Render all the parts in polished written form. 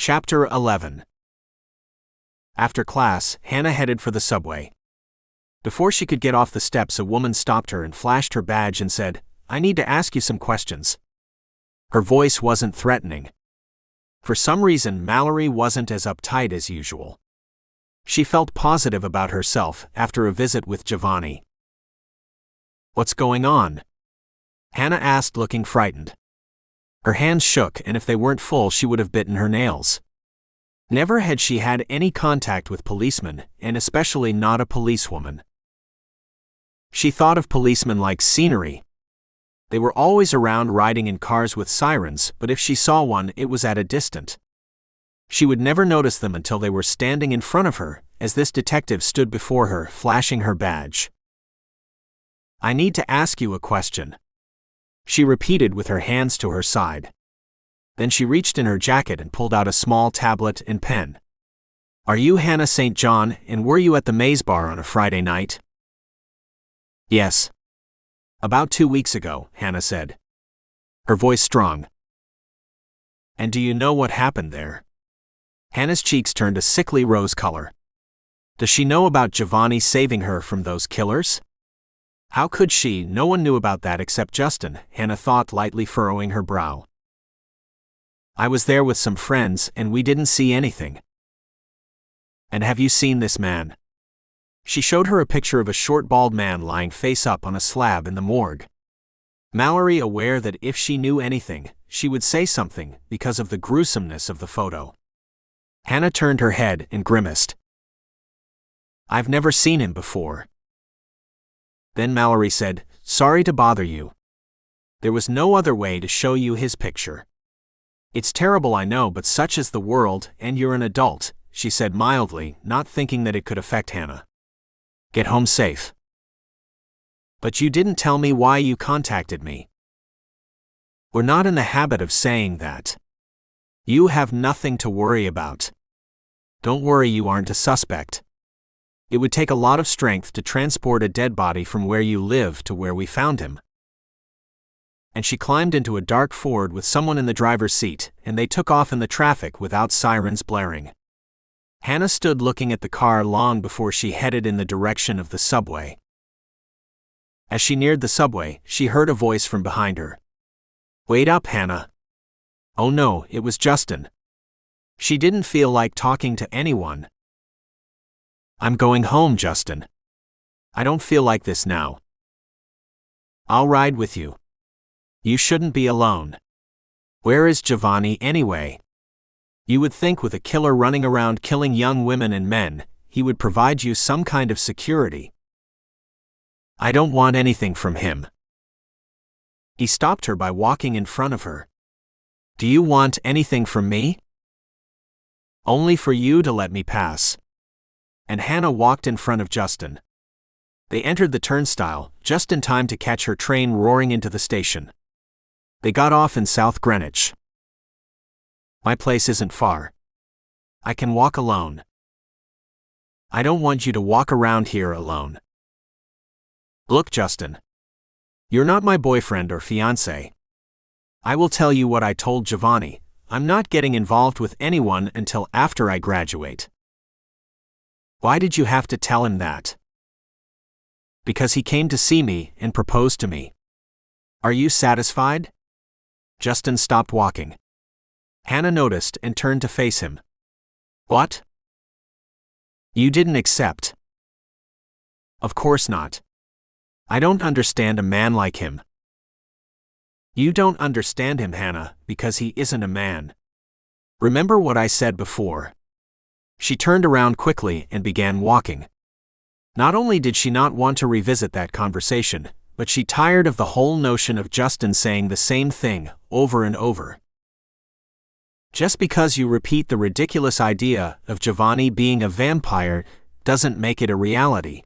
Chapter 11. After class, Hannah headed for the subway. Before she could get off the steps, a woman stopped her and flashed her badge and said, "I need to ask you some questions." Her voice wasn't threatening. For some reason, Mallory wasn't as uptight as usual. She felt positive about herself after a visit with Jovani. "What's going on?" Hannah asked, looking frightened. Her hands shook, and if they weren't full, she would have bitten her nails. Never had she had any contact with policemen, and especially not a policewoman. She thought of policemen like scenery. They were always around, riding in cars with sirens, but if she saw one, it was at a distance. She would never notice them until they were standing in front of her, as this detective stood before her, flashing her badge. "I need to ask you a question," she repeated with her hands to her side. Then she reached in her jacket and pulled out a small tablet and pen. "Are you Hannah St. John, and were you at the Maze Bar on a Friday night?" "Yes." "About 2 weeks ago," Hannah said, her voice strong. "And do you know what happened there?" Hannah's cheeks turned a sickly rose color. Does she know about Jovani saving her from those killers? How could she? No one knew about that except Justin, Hannah thought, lightly furrowing her brow. "I was there with some friends, and we didn't see anything." "And have you seen this man?" She showed her a picture of a short bald man lying face up on a slab in the morgue. Mallory, aware that if she knew anything, she would say something because of the gruesomeness of the photo. Hannah turned her head and grimaced. "I've never seen him before." Then Mallory said, "Sorry to bother you. There was no other way to show you his picture. It's terrible, I know, but such is the world, and you're an adult," she said mildly, not thinking that it could affect Hannah. "Get home safe." "But you didn't tell me why you contacted me." "We're not in the habit of saying that. You have nothing to worry about. Don't worry, you aren't a suspect. It would take a lot of strength to transport a dead body from where you live to where we found him." And she climbed into a dark Ford with someone in the driver's seat, and they took off in the traffic without sirens blaring. Hannah stood looking at the car long before she headed in the direction of the subway. As she neared the subway, she heard a voice from behind her. "Wait up, Hannah." Oh no, it was Justin. She didn't feel like talking to anyone. "I'm going home, Justin. I don't feel like this now." "I'll ride with you. You shouldn't be alone." "Where is Jovani anyway?" You would think with a killer running around killing young women and men, he would provide you some kind of security. "I don't want anything from him." He stopped her by walking in front of her. "Do you want anything from me?" "Only for you to let me pass." And Hannah walked in front of Justin. They entered the turnstile, just in time to catch her train roaring into the station. They got off in South Greenwich. "My place isn't far. I can walk alone." "I don't want you to walk around here alone." "Look, Justin. You're not my boyfriend or fiancé. I will tell you what I told Jovani. I'm not getting involved with anyone until after I graduate." "Why did you have to tell him that?" "Because he came to see me and proposed to me." "Are you satisfied?" Justin stopped walking. Hannah noticed and turned to face him. "What? You didn't accept?" "Of course not. I don't understand a man like him." "You don't understand him, Hannah, because he isn't a man. Remember what I said before." She turned around quickly and began walking. Not only did she not want to revisit that conversation, but she tired of the whole notion of Justin saying the same thing over and over. Just because you repeat the ridiculous idea of Jovani being a vampire doesn't make it a reality.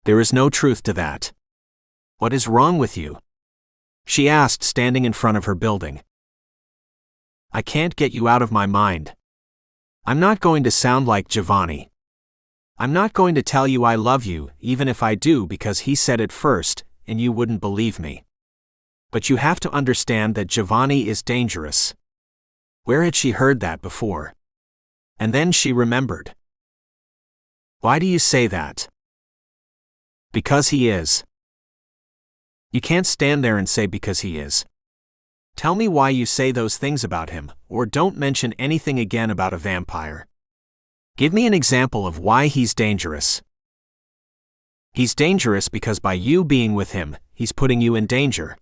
There is no truth to that. "What is wrong with you?" she asked, standing in front of her building. "I can't get you out of my mind. I'm not going to sound like Jovani. I'm not going to tell you I love you, even if I do, because he said it first, and you wouldn't believe me. But you have to understand that Jovani is dangerous. Where had she heard that before? And then she remembered. Why do you say that? Because he is. You can't stand there and say because he is. Tell me why you say those things about him, or don't mention anything again about a vampire. Give me an example of why he's dangerous. He's dangerous because by you being with him, he's putting you in danger.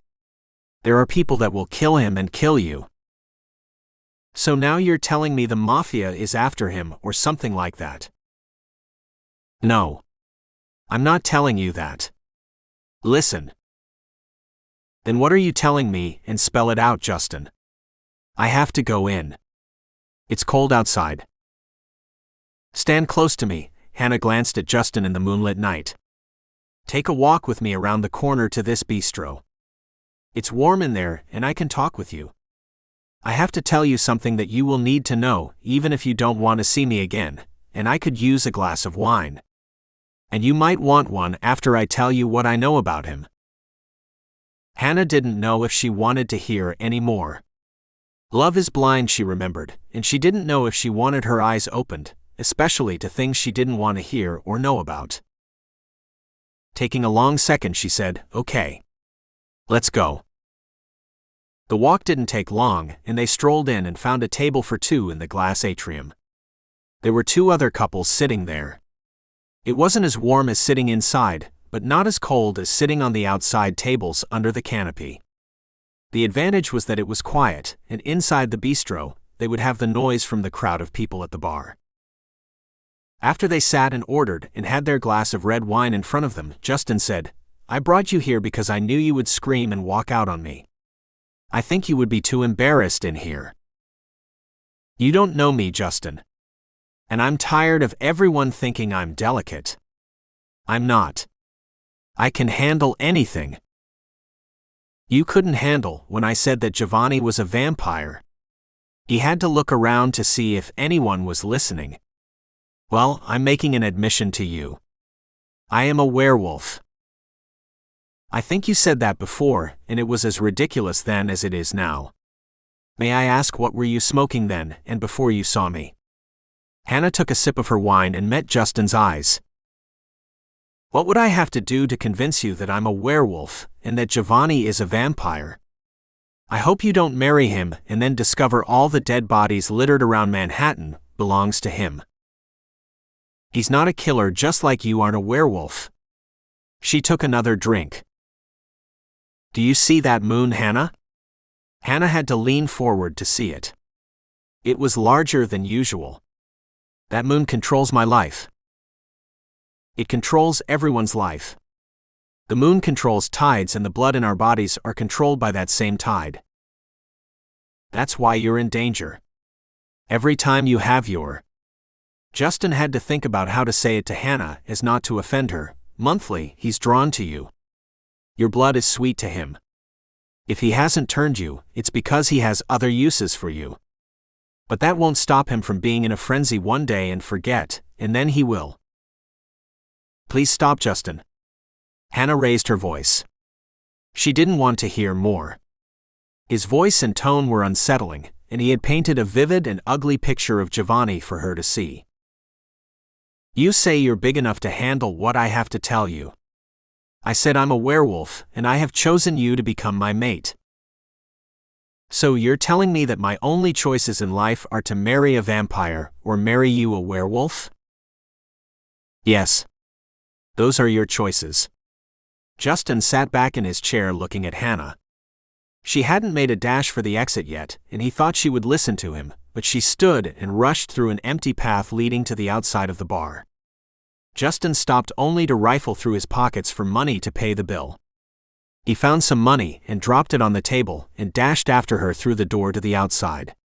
There are people that will kill him and kill you. So now you're telling me the mafia is after him or something like that. No. I'm not telling you that. Listen. Then what are you telling me, and spell it out, Justin? I have to go in. It's cold outside. Stand close to me. Hannah glanced at Justin in the moonlit night. Take a walk with me around the corner to this bistro. It's warm in there, and I can talk with you. I have to tell you something that you will need to know, even if you don't want to see me again, and I could use a glass of wine. And you might want one after I tell you what I know about him. Hannah didn't know if she wanted to hear any more. Love is blind, she remembered, and she didn't know if she wanted her eyes opened, especially to things she didn't want to hear or know about. Taking a long second, she said, "Okay. Let's go." The walk didn't take long, and they strolled in and found a table for two in the glass atrium. There were two other couples sitting there. It wasn't as warm as sitting inside, but not as cold as sitting on the outside tables under the canopy. The advantage was that it was quiet, and inside the bistro, they would have the noise from the crowd of people at the bar. After they sat and ordered and had their glass of red wine in front of them, Justin said, "I brought you here because I knew you would scream and walk out on me. I think you would be too embarrassed in here. You don't know me, Justin. And I'm tired of everyone thinking I'm delicate. I'm not. I can handle anything. You couldn't handle when I said that Jovani was a vampire. He had to look around to see if anyone was listening. Well, I'm making an admission to you. I am a werewolf. I think you said that before, and it was as ridiculous then as it is now. May I ask, what were you smoking then and before you saw me?" Hannah took a sip of her wine and met Justin's eyes. "What would I have to do to convince you that I'm a werewolf and that Jovani is a vampire? I hope you don't marry him and then discover all the dead bodies littered around Manhattan belongs to him. He's not a killer, just like you aren't a werewolf." She took another drink. "Do you see that moon, Hannah?" Hannah had to lean forward to see it. It was larger than usual. "That moon controls my life. It controls everyone's life. The moon controls tides, and the blood in our bodies are controlled by that same tide. That's why you're in danger. Every time you have your..." Justin had to think about how to say it to Hannah as not to offend her. "Monthly, he's drawn to you. Your blood is sweet to him. If he hasn't turned you, it's because he has other uses for you. But that won't stop him from being in a frenzy one day and forget, and then he will." "Please stop, Justin." Hannah raised her voice. She didn't want to hear more. His voice and tone were unsettling, and he had painted a vivid and ugly picture of Jovani for her to see. "You say you're big enough to handle what I have to tell you. I said I'm a werewolf, and I have chosen you to become my mate. So you're telling me that my only choices in life are to marry a vampire or marry you, a werewolf?" "Yes. Those are your choices." Justin sat back in his chair looking at Hannah. She hadn't made a dash for the exit yet, and he thought she would listen to him, but she stood and rushed through an empty path leading to the outside of the bar. Justin stopped only to rifle through his pockets for money to pay the bill. He found some money and dropped it on the table and dashed after her through the door to the outside.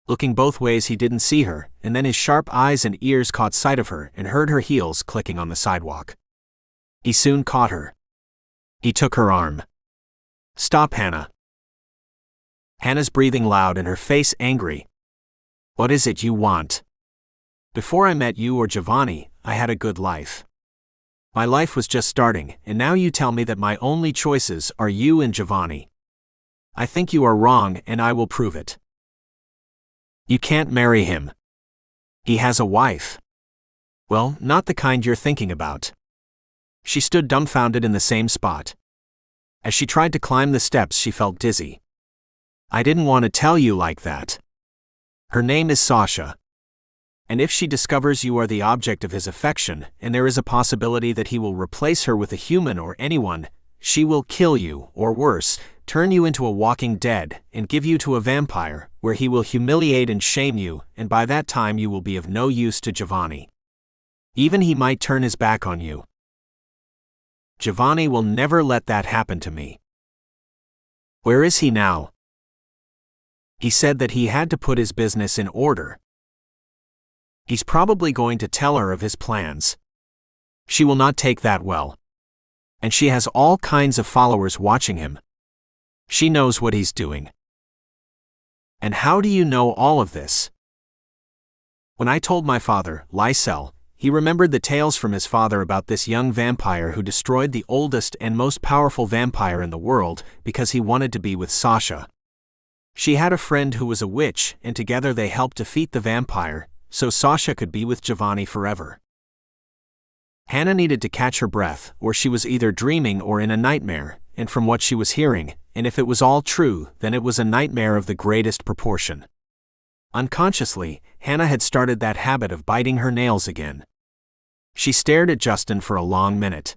Looking both ways, he didn't see her, and then his sharp eyes and ears caught sight of her and heard her heels clicking on the sidewalk. He soon caught her. He took her arm. "Stop, Hannah." Hannah's breathing loud and her face angry. "What is it you want? Before I met you or Jovani, I had a good life. My life was just starting, and now you tell me that my only choices are you and Jovani. I think you are wrong, and I will prove it. You can't marry him. He has a wife. Well, not the kind you're thinking about. She stood dumbfounded in the same spot. As she tried to climb the steps, she felt dizzy. I didn't want to tell you like that. Her name is Sasha. And if she discovers you are the object of his affection, and there is a possibility that he will replace her with a human or anyone, she will kill you, or worse, turn you into a walking dead, and give you to a vampire, where he will humiliate and shame you, and by that time you will be of no use to Jovani. Even he might turn his back on you. Jovani will never let that happen to me. Where is he now? He said that he had to put his business in order. He's probably going to tell her of his plans. She will not take that well. And she has all kinds of followers watching him. She knows what he's doing. And how do you know all of this? When I told my father, Lysel, he remembered the tales from his father about this young vampire who destroyed the oldest and most powerful vampire in the world because he wanted to be with Sasha. She had a friend who was a witch, and together they helped defeat the vampire, so Sasha could be with Jovani forever. Hannah needed to catch her breath, or she was either dreaming or in a nightmare, and from what she was hearing, and if it was all true, then it was a nightmare of the greatest proportion. Unconsciously, Hannah had started that habit of biting her nails again. She stared at Justin for a long minute.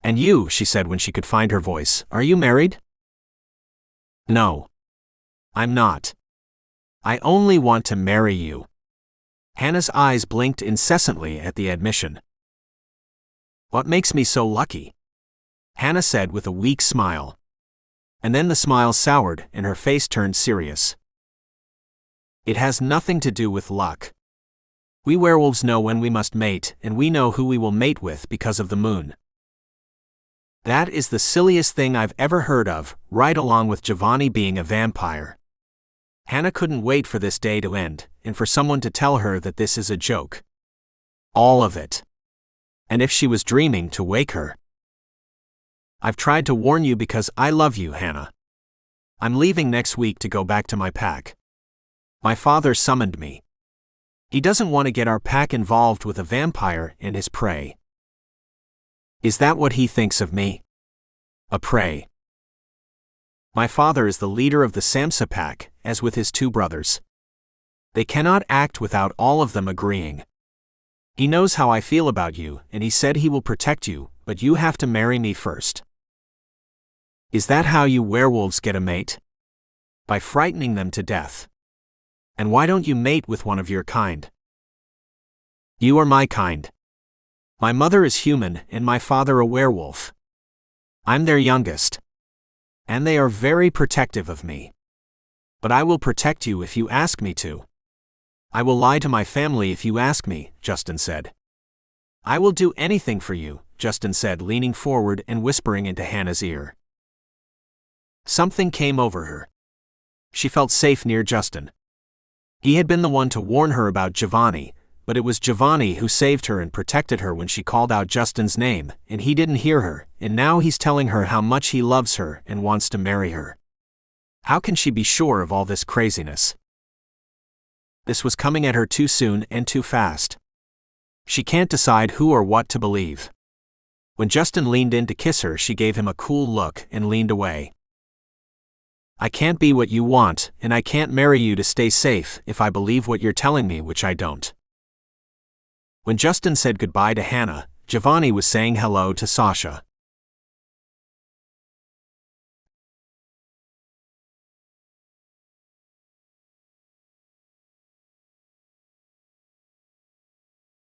And you, she said when she could find her voice, are you married? No. I'm not. I only want to marry you. Hannah's eyes blinked incessantly at the admission. What makes me so lucky? Hannah said with a weak smile. And then the smile soured and her face turned serious. It has nothing to do with luck. We werewolves know when we must mate, and we know who we will mate with because of the moon. That is the silliest thing I've ever heard of, right along with Jovani being a vampire. Hannah couldn't wait for this day to end, and for someone to tell her that this is a joke. All of it. And if she was dreaming, to wake her. I've tried to warn you because I love you, Hannah. I'm leaving next week to go back to my pack. My father summoned me. He doesn't want to get our pack involved with a vampire and his prey. Is that what he thinks of me? A prey. My father is the leader of the Samsa pack, as with his two brothers. They cannot act without all of them agreeing. He knows how I feel about you, and he said he will protect you, but you have to marry me first. Is that how you werewolves get a mate? By frightening them to death. And why don't you mate with one of your kind? You are my kind. My mother is human and my father a werewolf. I'm their youngest. And they are very protective of me. But I will protect you if you ask me to. I will lie to my family if you ask me, Justin said. I will do anything for you, Justin said, leaning forward and whispering into Hannah's ear. Something came over her. She felt safe near Justin. He had been the one to warn her about Jovani, but it was Jovani who saved her and protected her when she called out Justin's name, and he didn't hear her, and now he's telling her how much he loves her and wants to marry her. How can she be sure of all this craziness? This was coming at her too soon and too fast. She can't decide who or what to believe. When Justin leaned in to kiss her, she gave him a cool look and leaned away. I can't be what you want, and I can't marry you to stay safe if I believe what you're telling me, which I don't. When Justin said goodbye to Hannah, Jovani was saying hello to Sasha.